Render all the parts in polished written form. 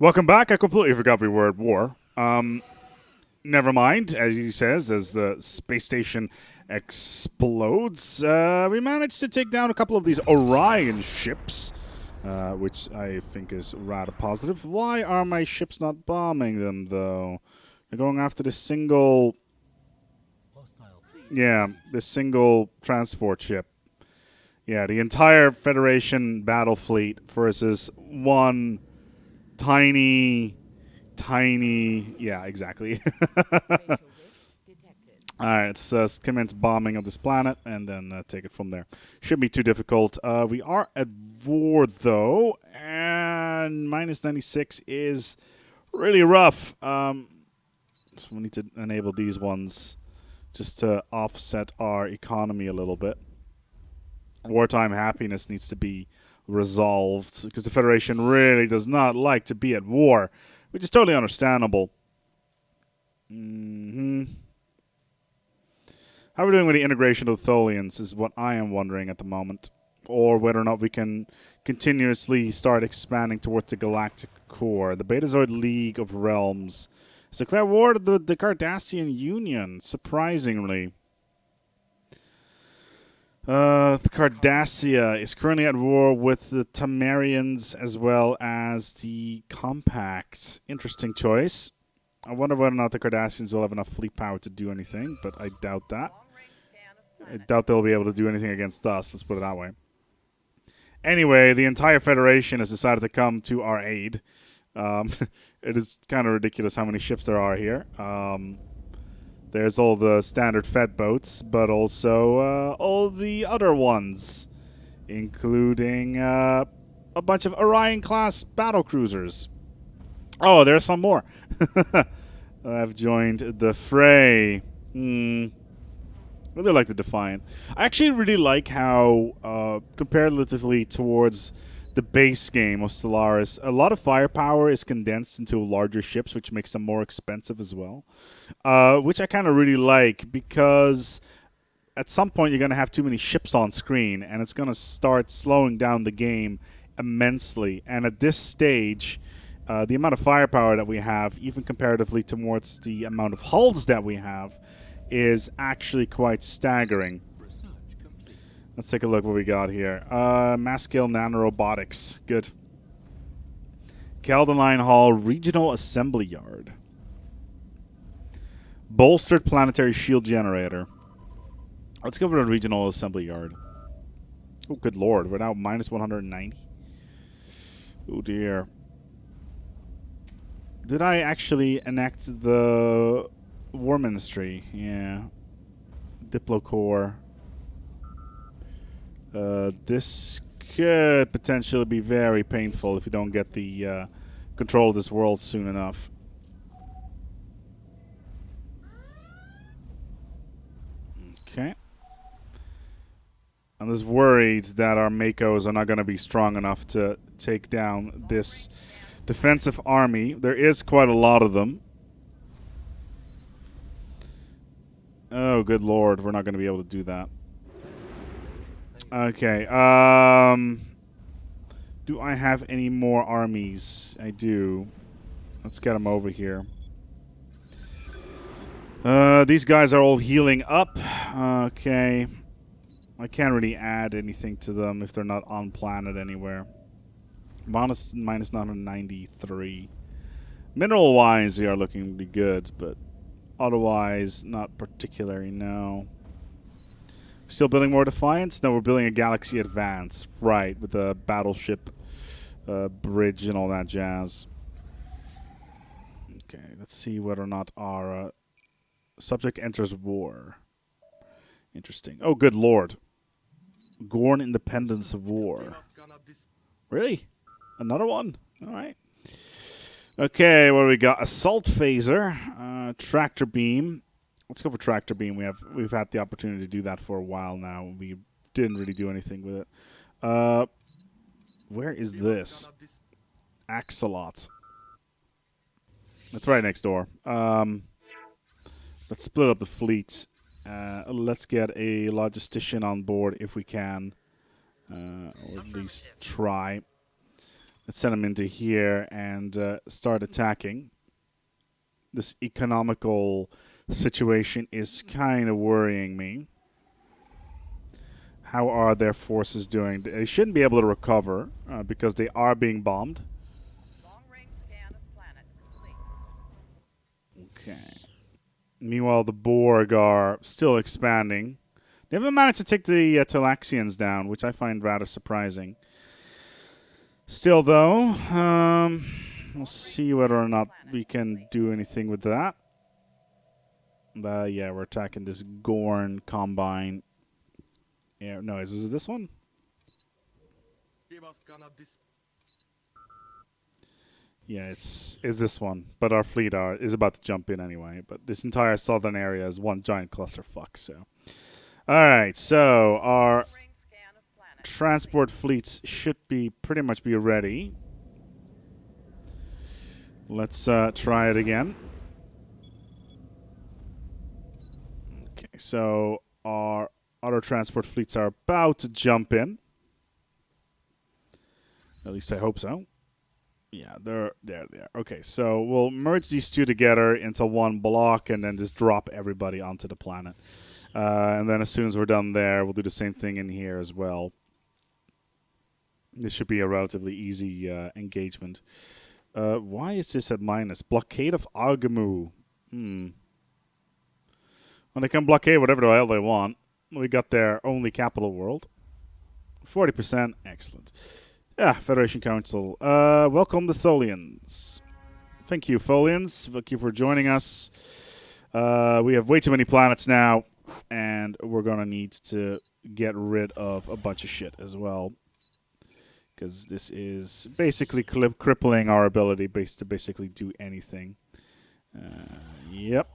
Welcome back. I completely forgot we were at war. Never mind, as he says, as the space station explodes, we managed to take down a couple of these Orion ships, which I think is rather positive. Why are my ships not bombing them, though? They're going after this single... Yeah, this single transport ship. Yeah, the entire Federation battle fleet versus one tiny... Yeah, exactly. Alright, let's commence bombing of this planet and then take it from there. Shouldn't be too difficult. We are at war, though, and minus 96 is really rough. So we need to enable these ones just to offset our economy a little bit. Wartime happiness needs to be resolved because the Federation really does not like to be at war, which is totally understandable. How are we doing with the integration of the Tholians is what I am wondering at the moment. Or whether or not we can continuously start expanding towards the galactic core. The Betazoid League of Realms has declared war to the Cardassian Union, surprisingly. The Cardassia is currently at war with the Tamarians as well as the Compact. Interesting choice. I wonder whether or not the Cardassians will have enough fleet power to do anything, but I doubt that. I doubt they'll be able to do anything against us, let's put it that way. Anyway, the entire Federation has decided to come to our aid. It is kind of ridiculous how many ships there are here. There's all the standard Fed boats, but also all the other ones, including a bunch of Orion-class battle cruisers. Oh, there's some more. I've joined the fray. I really like the Defiant. I actually really like how, comparatively towards the base game of Stellaris, a lot of firepower is condensed into larger ships, which makes them more expensive as well. Which I kind of really like, because at some point you're going to have too many ships on screen, and it's going to start slowing down the game immensely. And at this stage, the amount of firepower that we have, even comparatively towards the amount of hulls that we have, is actually quite staggering. Let's take a look what we got here. Mass-scale nanorobotics. Good. Caldenline Hall Regional Assembly Yard. Bolstered planetary shield generator. Let's go for the regional assembly yard. Oh, good lord. We're now minus 190. Oh, dear. Did I actually enact the War Ministry? Yeah. Diplocore. This could potentially be very painful if you don't get the control of this world soon enough. Okay. I'm just worried that our Makos are not going to be strong enough to take down this defensive army. There is quite a lot of them. Oh, good lord. We're not going to be able to do that. Okay. Do I have any more armies? I do. Let's get them over here. These guys are all healing up. Okay. I can't really add anything to them if they're not on planet anywhere. Minus 993. Mineral-wise, they are looking really good, but otherwise, not particularly, no. Still building more Defiance? No, we're building a Galaxy Advance. Right, with the battleship bridge and all that jazz. Okay, let's see whether or not our subject enters war. Interesting. Oh, good lord. Gorn Independence War. Really? Another one? Alright. Okay, what do we got? Assault Phaser. Tractor Beam. Let's go for Tractor Beam. We've had the opportunity to do that for a while now. We didn't really do anything with it. Where is this? Axolot. That's right next door. Let's split up the fleet. Let's get a logistician on board if we can. Or at least try. Let's send them into here and start attacking. This economical situation is kind of worrying me. How are their forces doing? They shouldn't be able to recover because they are being bombed. Long-range scan of planet complete. Okay. Meanwhile, the Borg are still expanding. They haven't managed to take the Talaxians down, which I find rather surprising. Still, though, we'll see whether or not we can do anything with that. Yeah, we're attacking this Gorn Combine. Yeah, no, was it this one? Yeah, it's this one. But our fleet is about to jump in anyway. But this entire southern area is one giant clusterfuck, so. Alright, so our transport fleets should be pretty much be ready. Let's try it again. Okay, so our other transport fleets are about to jump in. At least I hope so. Yeah, they're there. Okay, so we'll merge these two together into one block and then just drop everybody onto the planet. And then as soon as we're done there, we'll do the same thing in here as well. This should be a relatively easy engagement. Why is this at minus? Blockade of Agamu. Well, they can blockade whatever the hell they want. We got their only capital world. 40%. Excellent. Yeah, Federation Council. Welcome the Tholians. Thank you, Tholians. Thank you for joining us. We have way too many planets now, and we're going to need to get rid of a bunch of shit as well. Because this is basically crippling our ability to basically do anything. Yep.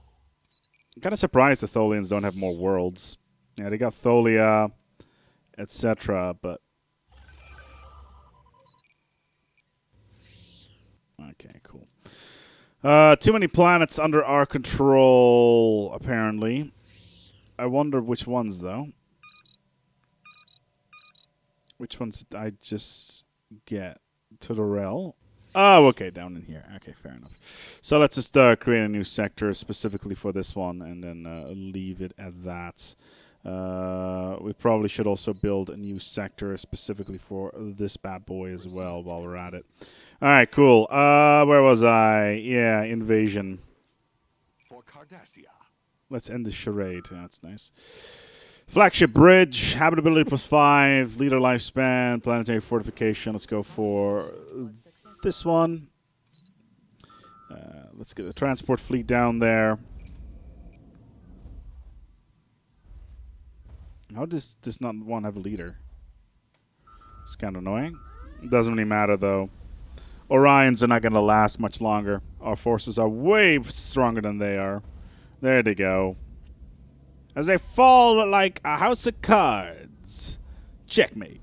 I'm kind of surprised the Tholians don't have more worlds. Yeah, they got Tholia, etc., but... Okay, cool. Too many planets under our control, apparently. I wonder which ones, though. Which ones did I just get? To the rel? Oh, okay, down in here. Okay, fair enough. So let's just create a new sector specifically for this one and then leave it at that. We probably should also build a new sector specifically for this bad boy as well while we're at it. All right, cool. Where was I? Yeah, invasion. For Cardassia. Let's end the charade. That's nice. Flagship bridge, habitability +5, leader lifespan, planetary fortification. Let's go for this one. Let's get the transport fleet down there. How does this not one have a leader? It's kind of annoying. It doesn't really matter, though. Orions are not going to last much longer. Our forces are way stronger than they are. There they go. As they fall like a house of cards. Checkmate.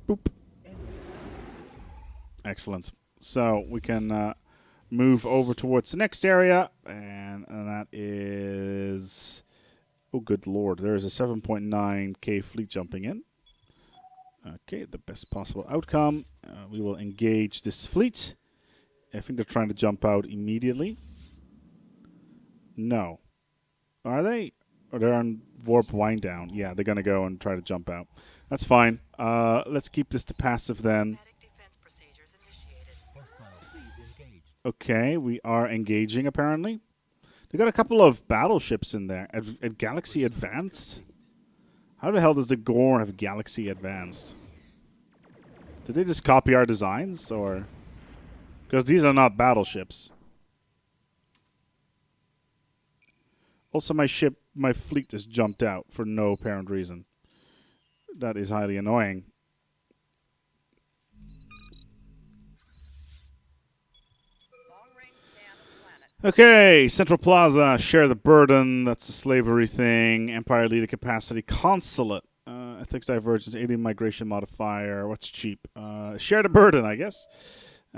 Boop. Excellent. So we can move over towards the next area. And that is... Oh, good lord. There is a 7.9k fleet jumping in. Okay, the best possible outcome. We will engage this fleet. I think they're trying to jump out immediately. No. Are they? Or they're on warp wind down. Yeah, they're going to go and try to jump out. That's fine. Let's keep this to passive then. Okay, we are engaging apparently. They got a couple of battleships in there. At Galaxy Advanced? How the hell does the Gorn have Galaxy Advanced? Did they just copy our designs? Or... Because these are not battleships. Also, my fleet just jumped out for no apparent reason. That is highly annoying. Okay, Central Plaza, share the burden. That's the slavery thing. Empire leader capacity, consulate. Ethics divergence, alien migration modifier. What's cheap? Share the burden, I guess.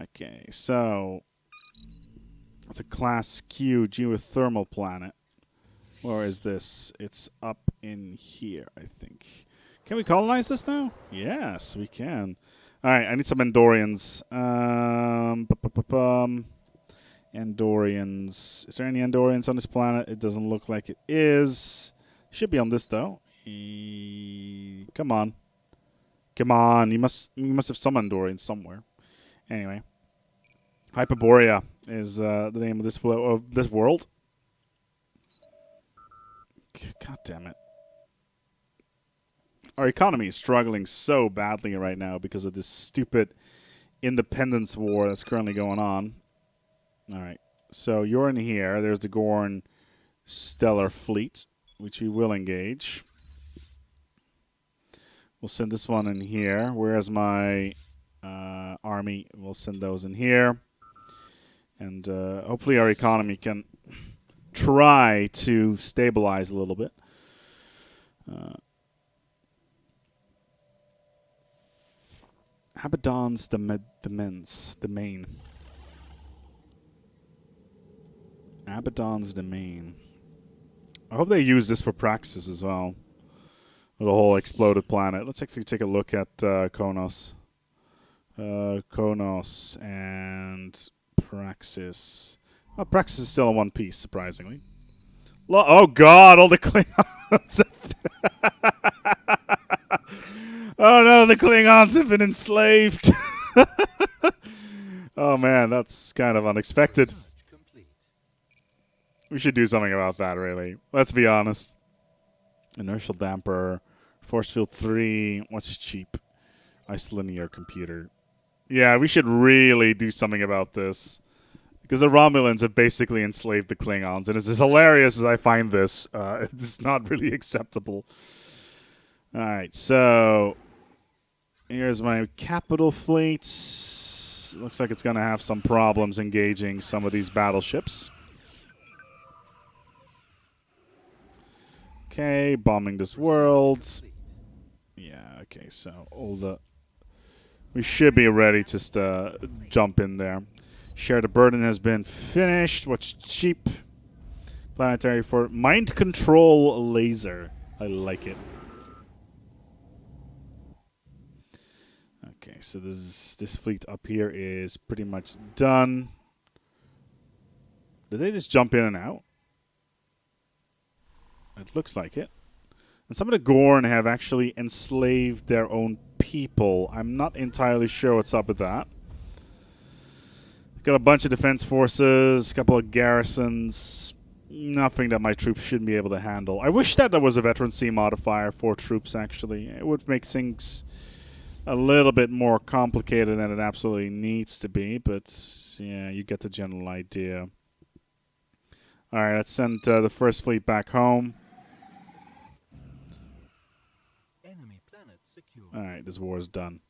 Okay, so it's a class Q geothermal planet. Where is this? It's up in here, I think. Can we colonize this now? Yes, we can. All right, I need some Andorians. Andorians. Is there any Andorians on this planet? It doesn't look like it is. Should be on this though. Come on, come on. You must have some Andorians somewhere. Anyway, Hyperborea is the name of this world. God damn it. Our economy is struggling so badly right now because of this stupid independence war that's currently going on. All right. So you're in here. There's the Gorn Stellar Fleet, which we will engage. We'll send this one in here. Where's my army? We'll send those in here. And hopefully our economy can try to stabilize a little bit. Abaddon's the main. Abaddon's domain. I hope they use this for praxis as well. With the whole exploded planet. Let's actually take a look at Konos. Konos and Praxis. Oh, Praxis is still in one piece, surprisingly. Oh god, all the Klingons. Oh no, the Klingons have been enslaved. Oh man, that's kind of unexpected. We should do something about that, really. Let's be honest. Inertial damper, force field 3. What's cheap? Isolinear computer. Yeah, we should really do something about this. Because the Romulans have basically enslaved the Klingons. And as hilarious as I find this, it's not really acceptable. Alright, so here's my capital fleet. Looks like it's going to have some problems engaging some of these battleships. Okay, bombing this world. Yeah, okay, so all the... We should be ready to jump in there. Share the burden has been finished. What's cheap? Planetary for mind control laser. I like it. Okay, so this fleet up here is pretty much done. Did they just jump in and out? It looks like it. And some of the Gorn have actually enslaved their own people. I'm not entirely sure what's up with that. Got a bunch of defense forces, a couple of garrisons. Nothing that my troops shouldn't be able to handle. I wish that there was a veterancy modifier for troops, actually. It would make things a little bit more complicated than it absolutely needs to be. But, yeah, you get the general idea. All right, let's send the first fleet back home. All right, this war is done.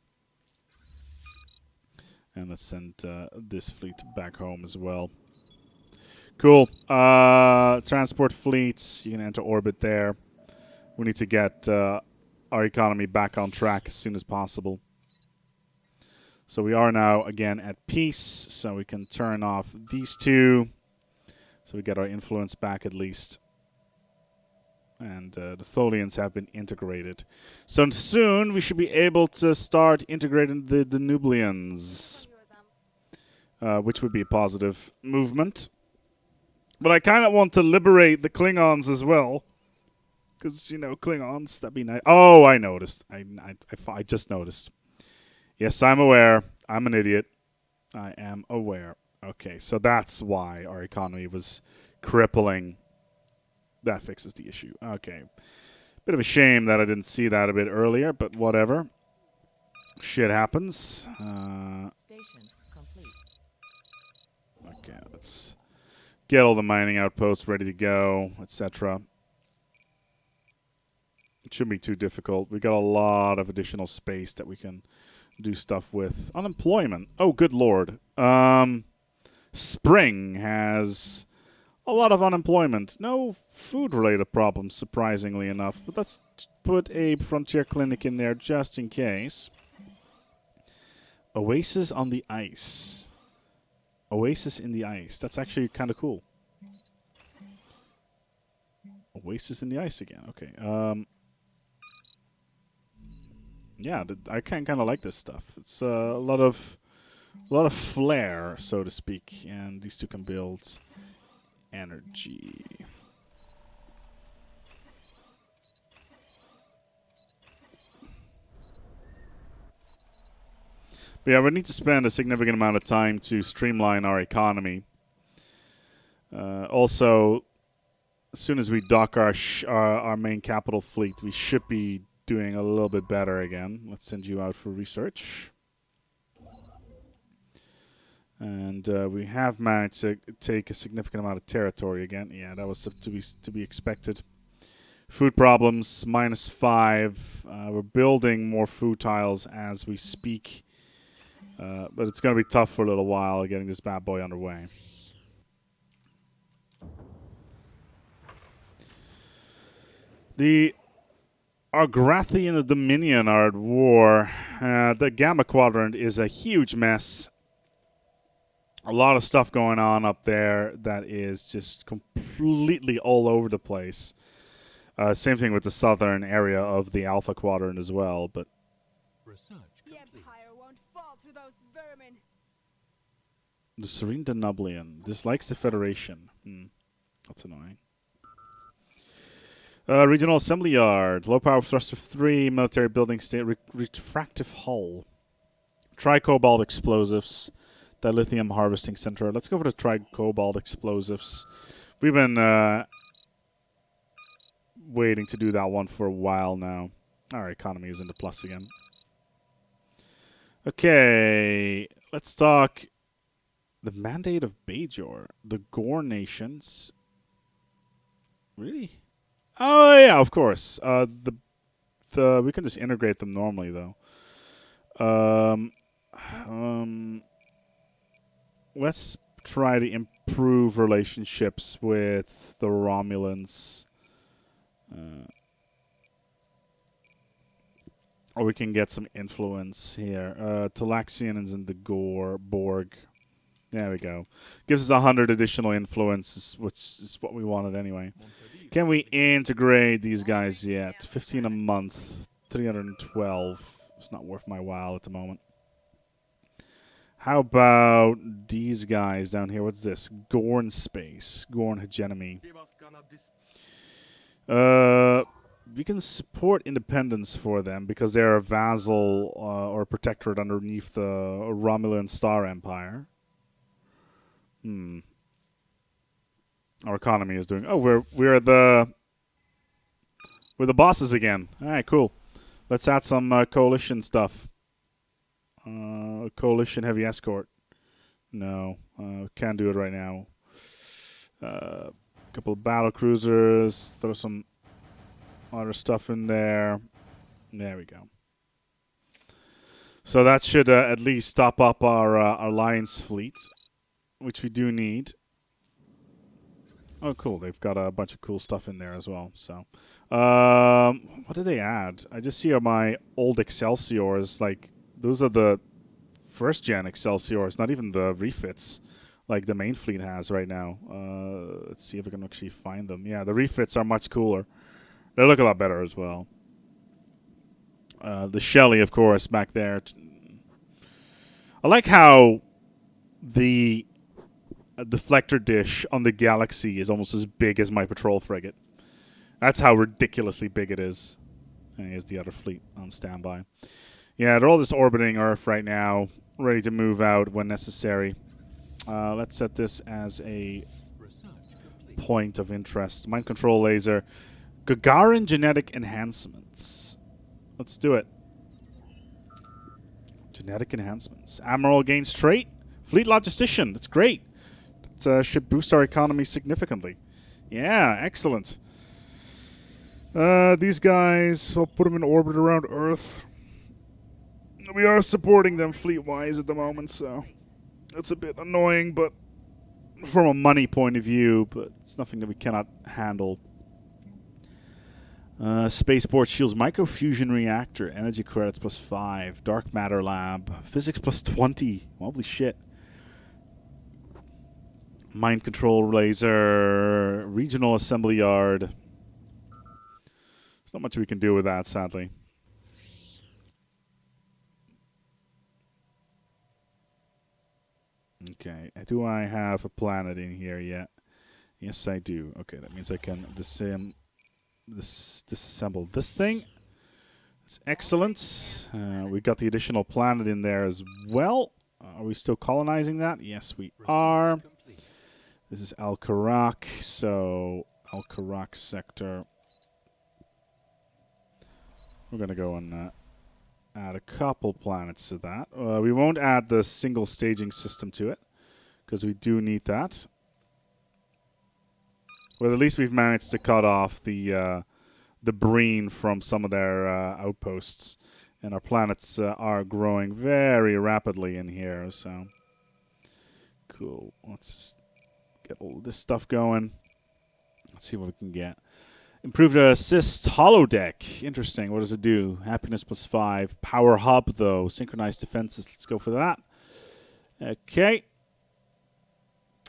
And let's send this fleet back home as well. Cool. Transport fleets, you can enter orbit there. We need to get our economy back on track as soon as possible. So we are now, again, at peace. So we can turn off these two. So we get our influence back at least. And the Tholians have been integrated. So soon we should be able to start integrating the Nublians. Which would be a positive movement. But I kind of want to liberate the Klingons as well. Because, you know, Klingons, that'd be nice. Oh, I noticed. I just noticed. Yes, I'm aware. I'm an idiot. I am aware. Okay, so that's why our economy was crippling. That fixes the issue. Okay. Bit of a shame that I didn't see that a bit earlier, but whatever. Shit happens. Station complete. Okay, let's get all the mining outposts ready to go, etc. It shouldn't be too difficult. We got a lot of additional space that we can do stuff with. Unemployment. Oh, good lord. Spring has a lot of unemployment. No food-related problems, surprisingly enough. But let's put a frontier clinic in there just in case. Oasis on the ice. Oasis in the ice. That's actually kind of cool. Oasis in the ice again. Okay. Yeah, I kind of like this stuff. It's a lot of flair, so to speak, and these two can build energy. But yeah, we need to spend a significant amount of time to streamline our economy. Also, as soon as we dock our main capital fleet, we should be doing a little bit better again. Let's send you out for research. And we have managed to take a significant amount of territory again. Yeah, that was to be expected. Food problems, -5. We're building more food tiles as we speak. But it's going to be tough for a little while getting this bad boy underway. The Argrathi and the Dominion are at war. The Gamma Quadrant is a huge mess. A lot of stuff going on up there that is just completely all over the place. Same thing with the southern area of the Alpha Quadrant as well. But Research The complete. Empire won't fall to those vermin. the Serene Danublian dislikes the Federation. That's annoying. Regional Assembly Yard. Low power thruster 3. Military building state. Refractive hull. Tri-cobalt explosives. Dilithium harvesting center. Let's go for the tri-cobalt explosives. We've been waiting to do that one for a while now. Our economy is in the plus again. Okay, let's talk the Mandate of Bajor. The Gorn nations. Really? Oh yeah, of course. The we can just integrate them normally though. Let's try to improve relationships with the Romulans. Or we can get some influence here. Talaxians and the Borg. There we go. Gives us 100 additional influence, which is what we wanted anyway. Can we integrate these guys yet? 15 a month, 312. It's not worth my while at the moment. How about these guys down here? What's this? Gorn space. Gorn hegemony. We can support independence for them because they're a vassal or a protectorate underneath the Romulan Star Empire. Our economy is doing. Oh, we're the bosses again. All right, cool. Let's add some coalition stuff. Coalition heavy escort. No, can't do it right now. Couple of battle cruisers. Throw some other stuff in there. There we go. So that should at least stop up our alliance fleet, which we do need. Oh, cool. They've got a bunch of cool stuff in there as well. So, what did they add? I just see my old Excelsiors. Like, those are the first-gen Excelsiors, not even the refits like the main fleet has right now. Let's see if I can actually find them. Yeah, the refits are much cooler. They look a lot better as well. The Shelly, of course, back there. I like how the deflector dish on the Galaxy is almost as big as my patrol frigate. That's how ridiculously big it is. And here's the other fleet on standby. Yeah, they're all just orbiting Earth right now, ready to move out when necessary. Let's set this as a point of interest. Mind control laser. Gagarin genetic enhancements. Let's do it. Genetic enhancements. Admiral gains trait. Fleet logistician. That's great. That should boost our economy significantly. Yeah, excellent. These guys, I'll put them in orbit around Earth. We are supporting them fleet-wise at the moment, so it's a bit annoying, but from a money point of view, but it's nothing that we cannot handle. Spaceport shields, microfusion reactor, energy credits +5, dark matter lab, physics +20. Holy shit. Mind control laser, regional assembly yard. There's not much we can do with that, sadly. Do I have a planet in here yet? Yes, I do. Okay, that means I can disassemble this thing. It's excellent. We got the additional planet in there as well. Are we still colonizing that? Yes, we are. Complete. This is Al-Karak, so Al-Karak sector. We're going to go and add a couple planets to that. We won't add the single staging system to it, because we do need that. Well, at least we've managed to cut off the breen from some of their outposts. And our planets are growing very rapidly in here, so... Cool. Let's just get all this stuff going. Let's see what we can get. Improved assist holodeck. Interesting. What does it do? Happiness +5. Power hub, though. Synchronized defenses. Let's go for that. Okay.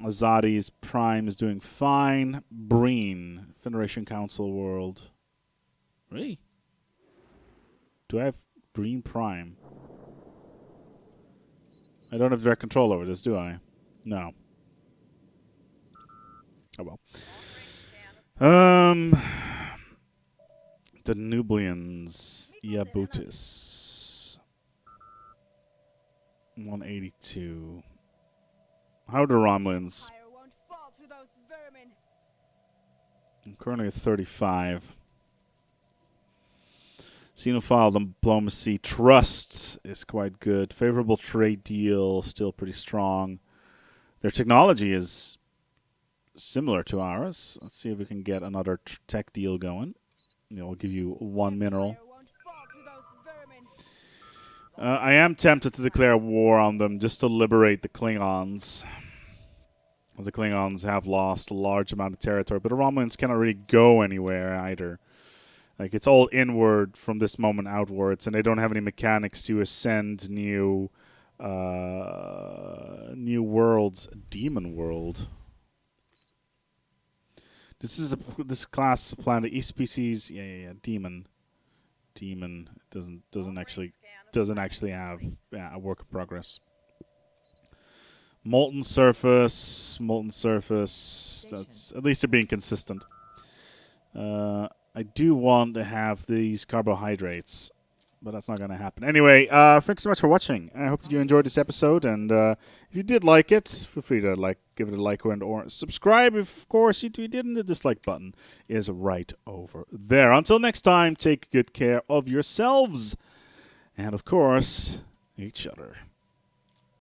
Azadi's Prime is doing fine. Breen. Federation Council World. Really? Do I have Breen Prime? I don't have direct control over this, do I? No. Oh well. The Nubians. Iabutis. 182. How are the Romulans? Fire won't fall to those vermin. I'm currently at 35. Xenophile diplomacy trust is quite good. Favorable trade deal, still pretty strong. Their technology is similar to ours. Let's see if we can get another tech deal going. It'll give you one mineral. Fire won't fall to those vermin. I am tempted to declare war on them just to liberate the Klingons. As the Klingons have lost a large amount of territory, but the Romulans cannot really go anywhere either. Like, it's all inward from this moment outwards, and they don't have any mechanics to ascend new worlds. Demon world. This class of planet. East species. Yeah. Demon. Doesn't actually have a work in progress. Molten surface. That's at least they're being consistent. I do want to have these carbohydrates, but that's not going to happen. Anyway, thanks so much for watching. I hope that you enjoyed this episode, and if you did like it, feel free to give it a like or subscribe. If, of course, you didn't, the dislike button is right over there. Until next time, take good care of yourselves, and, of course, each other.